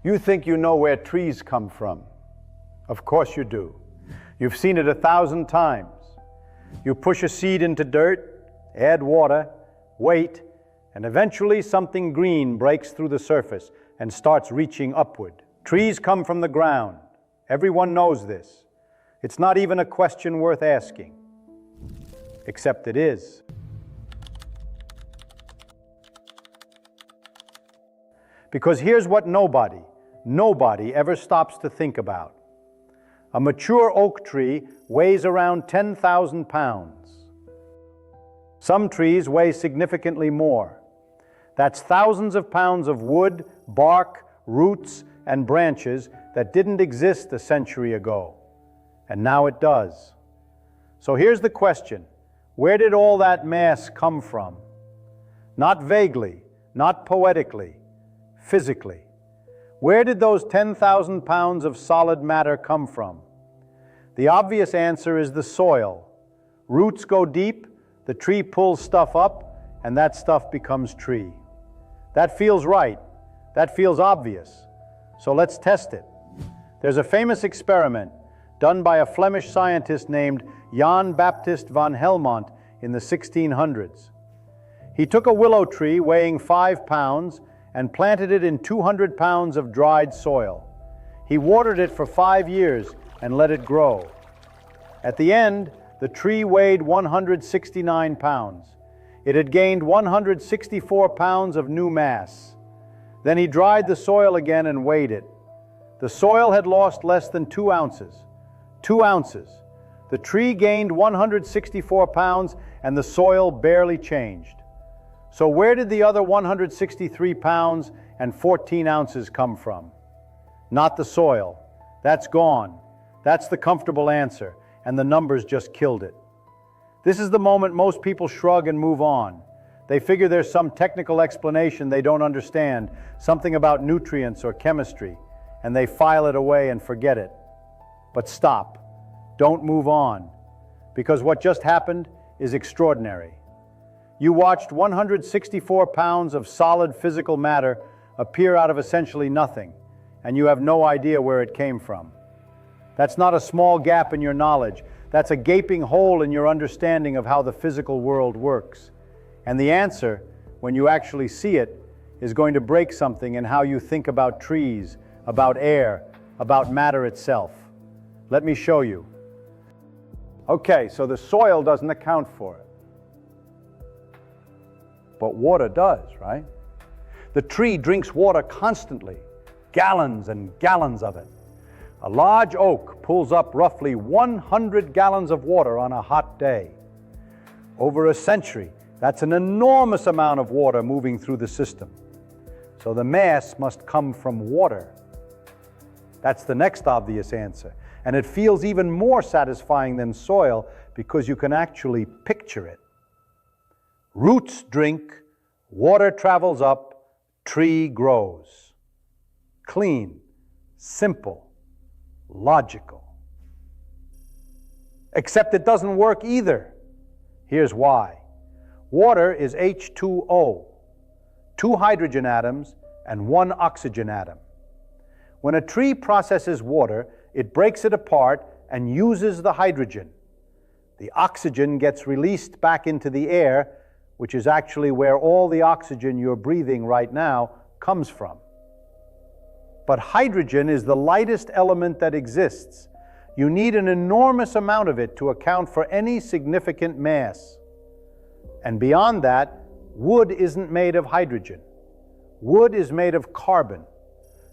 You think you know where trees come from. Of course you do. You've seen it 1,000 times. You push a seed into dirt, add water, wait, and eventually something green breaks through the surface and starts reaching upward. Trees come from the ground. Everyone knows this. It's not even a question worth asking. Except it is. Because here's what nobody ever stops to think about. A mature oak tree weighs around 10,000 pounds. Some trees weigh significantly more. That's thousands of pounds of wood, bark, roots, and branches that didn't exist a century ago. And now it does. So here's the question. Where did all that mass come from? Not vaguely, not poetically, physically. Where did those 10,000 pounds of solid matter come from? The obvious answer is the soil. Roots go deep, the tree pulls stuff up, and that stuff becomes tree. That feels right. That feels obvious. So let's test it. There's a famous experiment done by a Flemish scientist named Jan Baptist van Helmont in the 1600s. He took a willow tree weighing 5 pounds and planted it in 200 pounds of dried soil. He watered it for 5 years and let it grow. At the end, the tree weighed 169 pounds. It had gained 164 pounds of new mass. Then he dried the soil again and weighed it. The soil had lost less than 2 ounces. 2 ounces. The tree gained 164 pounds and the soil barely changed. So where did the other 163 pounds and 14 ounces come from? Not the soil. That's gone. That's the comfortable answer, and the numbers just killed it. This is the moment most people shrug and move on. They figure there's some technical explanation they don't understand, something about nutrients or chemistry, and they file it away and forget it. But stop. Don't move on, because what just happened is extraordinary. You watched 164 pounds of solid physical matter appear out of essentially nothing, and you have no idea where it came from. That's not a small gap in your knowledge. That's a gaping hole in your understanding of how the physical world works. And the answer, when you actually see it, is going to break something in how you think about trees, about air, about matter itself. Let me show you. Okay, so the soil doesn't account for it. But water does, right? The tree drinks water constantly, gallons and gallons of it. A large oak pulls up roughly 100 gallons of water on a hot day. Over a century, that's an enormous amount of water moving through the system. So the mass must come from water. That's the next obvious answer. And it feels even more satisfying than soil because you can actually picture it. Roots drink, water travels up, tree grows. Clean, simple, logical. Except it doesn't work either. Here's why. Water is H2O, 2 hydrogen atoms and 1 oxygen atom. When a tree processes water, it breaks it apart and uses the hydrogen. The oxygen gets released back into the air, which is actually where all the oxygen you're breathing right now comes from. But hydrogen is the lightest element that exists. You need an enormous amount of it to account for any significant mass. And beyond that, wood isn't made of hydrogen. Wood is made of carbon.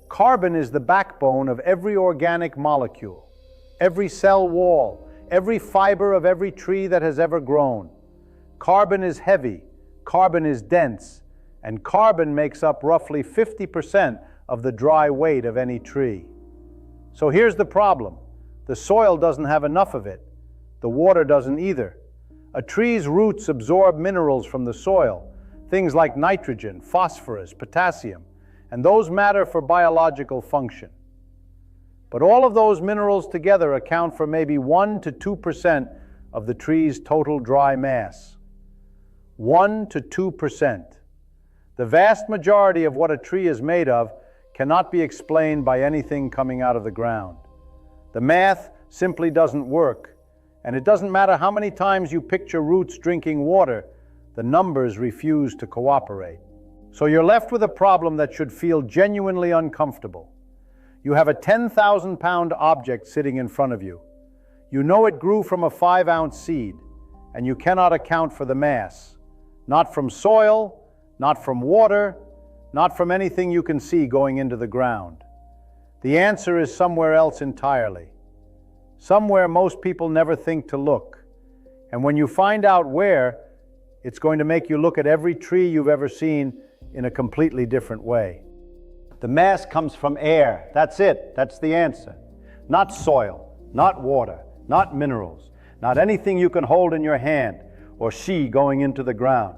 Carbon is the backbone of every organic molecule, every cell wall, every fiber of every tree that has ever grown. Carbon is heavy, carbon is dense, and carbon makes up roughly 50% of the dry weight of any tree. So here's the problem. The soil doesn't have enough of it. The water doesn't either. A tree's roots absorb minerals from the soil, things like nitrogen, phosphorus, potassium, and those matter for biological function. But all of those minerals together account for maybe 1 to 2% of the tree's total dry mass. 1 to 2%. The vast majority of what a tree is made of cannot be explained by anything coming out of the ground. The math simply doesn't work, and it doesn't matter how many times you picture roots drinking water, the numbers refuse to cooperate. So you're left with a problem that should feel genuinely uncomfortable. You have a 10,000-pound object sitting in front of you. You know it grew from a 5-ounce seed, and you cannot account for the mass. Not from soil, not from water, not from anything you can see going into the ground. The answer is somewhere else entirely. Somewhere most people never think to look. And when you find out where, it's going to make you look at every tree you've ever seen in a completely different way. The mass comes from air. That's it. That's the answer. Not soil, not water, not minerals, not anything you can hold in your hand or see going into the ground.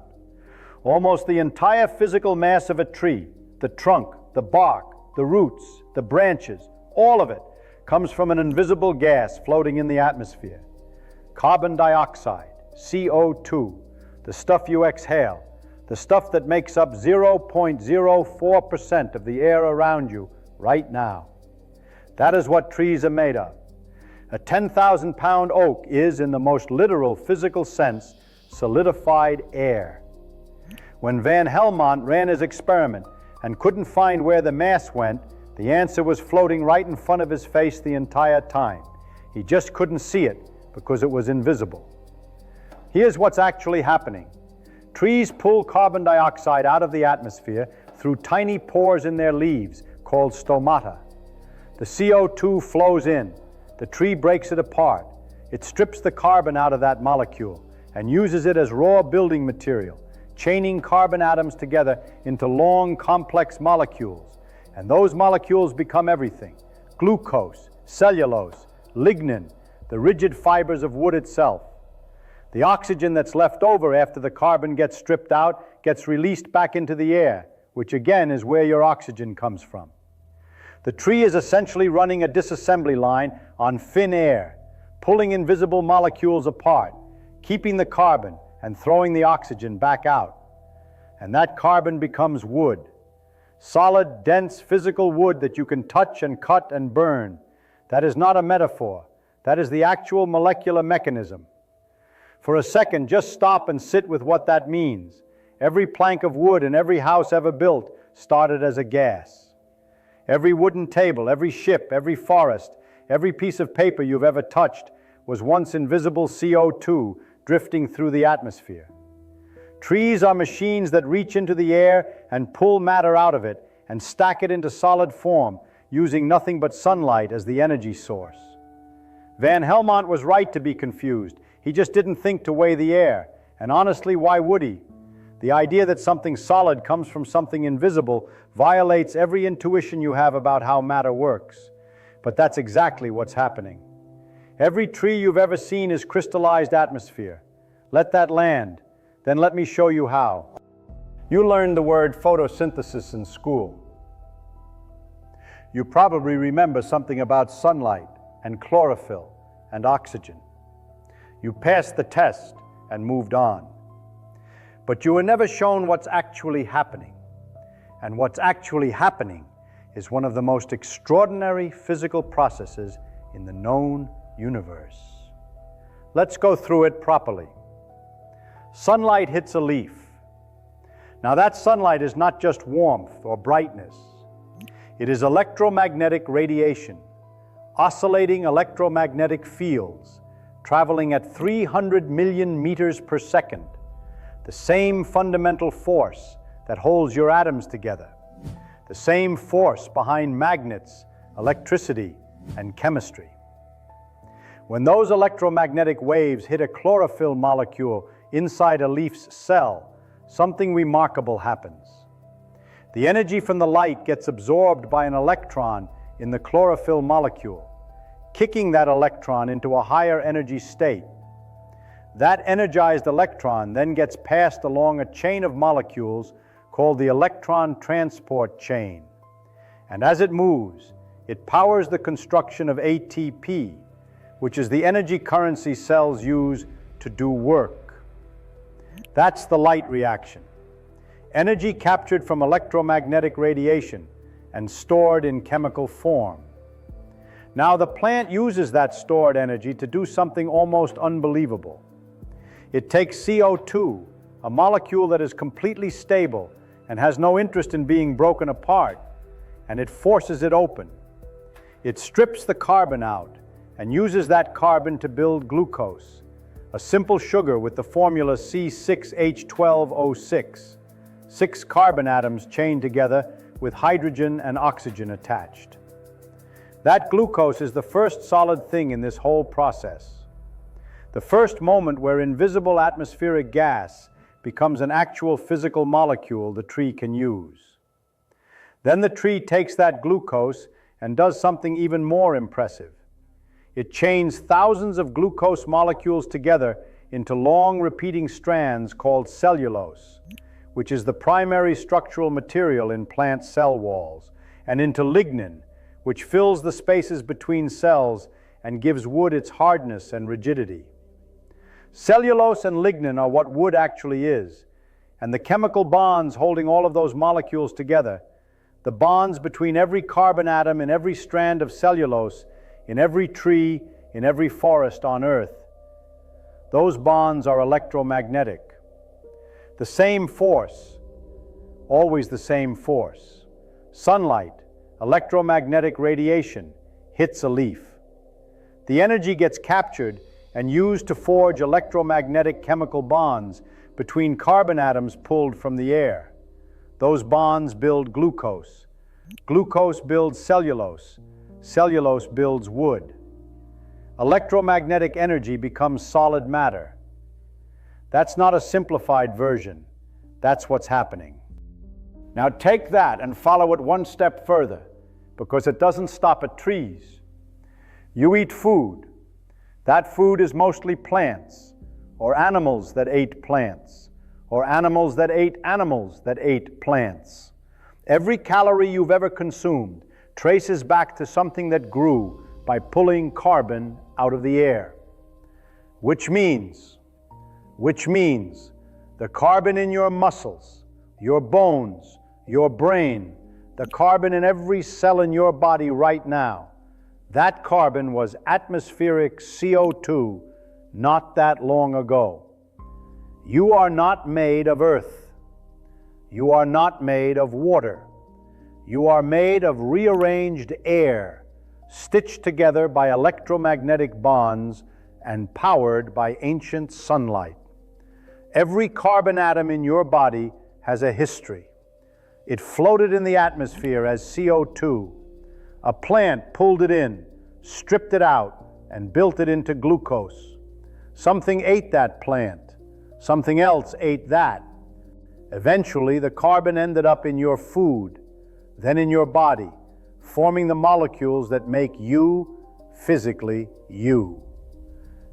Almost the entire physical mass of a tree, the trunk, the bark, the roots, the branches, all of it comes from an invisible gas floating in the atmosphere. Carbon dioxide, CO2, the stuff you exhale, the stuff that makes up 0.04% of the air around you right now. That is what trees are made of. A 10,000-pound oak is, in the most literal physical sense, solidified air. When Van Helmont ran his experiment and couldn't find where the mass went, the answer was floating right in front of his face the entire time. He just couldn't see it because it was invisible. Here's what's actually happening. Trees pull carbon dioxide out of the atmosphere through tiny pores in their leaves called stomata. The CO2 flows in. The tree breaks it apart. It strips the carbon out of that molecule and uses it as raw building material, chaining carbon atoms together into long, complex molecules. And those molecules become everything: glucose, cellulose, lignin, the rigid fibers of wood itself. The oxygen that's left over after the carbon gets stripped out gets released back into the air, which again is where your oxygen comes from. The tree is essentially running a disassembly line on thin air, pulling invisible molecules apart, keeping the carbon and throwing the oxygen back out. And that carbon becomes wood. Solid, dense, physical wood that you can touch and cut and burn. That is not a metaphor. That is the actual molecular mechanism. For a second, just stop and sit with what that means. Every plank of wood in every house ever built started as a gas. Every wooden table, every ship, every forest, every piece of paper you've ever touched was once invisible CO2 drifting through the atmosphere. Trees are machines that reach into the air and pull matter out of it and stack it into solid form, using nothing but sunlight as the energy source. Van Helmont was right to be confused. He just didn't think to weigh the air. And honestly, why would he? The idea that something solid comes from something invisible violates every intuition you have about how matter works. But that's exactly what's happening. Every tree you've ever seen is crystallized atmosphere. Let that land. Then let me show you how. You learned the word photosynthesis in school. You probably remember something about sunlight and chlorophyll and oxygen. You passed the test and moved on. But you were never shown what's actually happening. And what's actually happening is one of the most extraordinary physical processes in the known universe. Let's go through it properly. Sunlight hits a leaf. Now that sunlight is not just warmth or brightness. It is electromagnetic radiation, oscillating electromagnetic fields, traveling at 300 million meters per second, the same fundamental force that holds your atoms together, the same force behind magnets, electricity, and chemistry. When those electromagnetic waves hit a chlorophyll molecule inside a leaf's cell, something remarkable happens. The energy from the light gets absorbed by an electron in the chlorophyll molecule, kicking that electron into a higher energy state. That energized electron then gets passed along a chain of molecules called the electron transport chain. And as it moves, it powers the construction of ATP, which is the energy currency cells use to do work. That's the light reaction. Energy captured from electromagnetic radiation and stored in chemical form. Now the plant uses that stored energy to do something almost unbelievable. It takes CO2, a molecule that is completely stable and has no interest in being broken apart, and it forces it open. It strips the carbon out and uses that carbon to build glucose, a simple sugar with the formula C6H12O6, 6 carbon atoms chained together with hydrogen and oxygen attached. That glucose is the first solid thing in this whole process. The first moment where invisible atmospheric gas becomes an actual physical molecule the tree can use. Then the tree takes that glucose and does something even more impressive. It chains thousands of glucose molecules together into long repeating strands called cellulose, which is the primary structural material in plant cell walls, and into lignin, which fills the spaces between cells and gives wood its hardness and rigidity. Cellulose and lignin are what wood actually is, and the chemical bonds holding all of those molecules together, the bonds between every carbon atom in every strand of cellulose, in every tree, in every forest on Earth, those bonds are electromagnetic. The same force, always the same force. Sunlight, electromagnetic radiation, hits a leaf. The energy gets captured and used to forge electromagnetic chemical bonds between carbon atoms pulled from the air. Those bonds build glucose. Glucose builds cellulose. Cellulose builds wood. Electromagnetic energy becomes solid matter. That's not a simplified version. That's what's happening. Now take that and follow it one step further, because it doesn't stop at trees. You eat food. That food is mostly plants, or animals that ate plants, or animals that ate animals that ate plants. Every calorie you've ever consumed traces back to something that grew by pulling carbon out of the air. Which means the carbon in your muscles, your bones, your brain, the carbon in every cell in your body right now, that carbon was atmospheric CO2 not that long ago. You are not made of earth. You are not made of water. You are made of rearranged air, stitched together by electromagnetic bonds and powered by ancient sunlight. Every carbon atom in your body has a history. It floated in the atmosphere as CO2. A plant pulled it in, stripped it out, and built it into glucose. Something ate that plant. Something else ate that. Eventually, the carbon ended up in your food, then in your body, forming the molecules that make you, physically, you.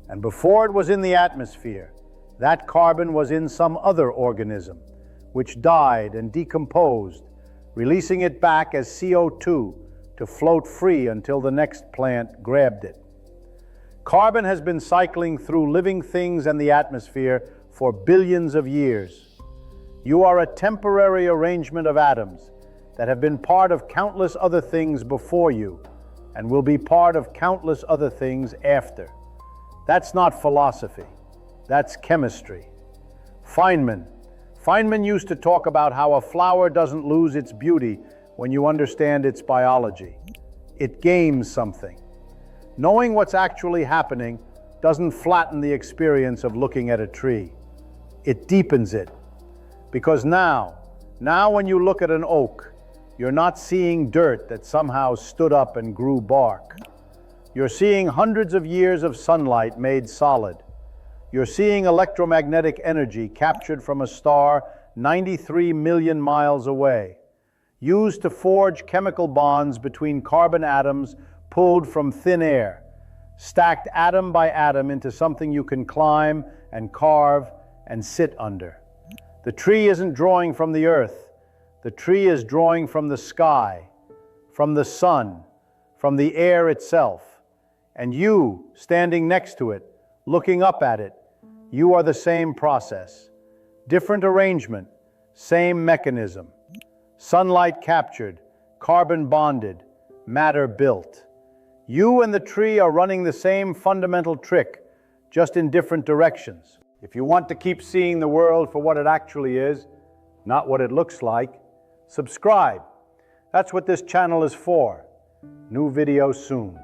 And before it was in the atmosphere, that carbon was in some other organism, which died and decomposed, releasing it back as CO2 to float free until the next plant grabbed it. Carbon has been cycling through living things and the atmosphere for billions of years. You are a temporary arrangement of atoms that have been part of countless other things before you and will be part of countless other things after. That's not philosophy. That's chemistry. Feynman used to talk about how a flower doesn't lose its beauty when you understand its biology. It gains something. Knowing what's actually happening doesn't flatten the experience of looking at a tree. It deepens it. Because now when you look at an oak, you're not seeing dirt that somehow stood up and grew bark. You're seeing hundreds of years of sunlight made solid. You're seeing electromagnetic energy captured from a star 93 million miles away, used to forge chemical bonds between carbon atoms pulled from thin air, stacked atom by atom into something you can climb and carve and sit under. The tree isn't drawing from the earth. The tree is drawing from the sky, from the sun, from the air itself. And you, standing next to it, looking up at it, you are the same process. Different arrangement, same mechanism. Sunlight captured, carbon bonded, matter built. You and the tree are running the same fundamental trick, just in different directions. If you want to keep seeing the world for what it actually is, not what it looks like, subscribe. That's what this channel is for. New videos soon.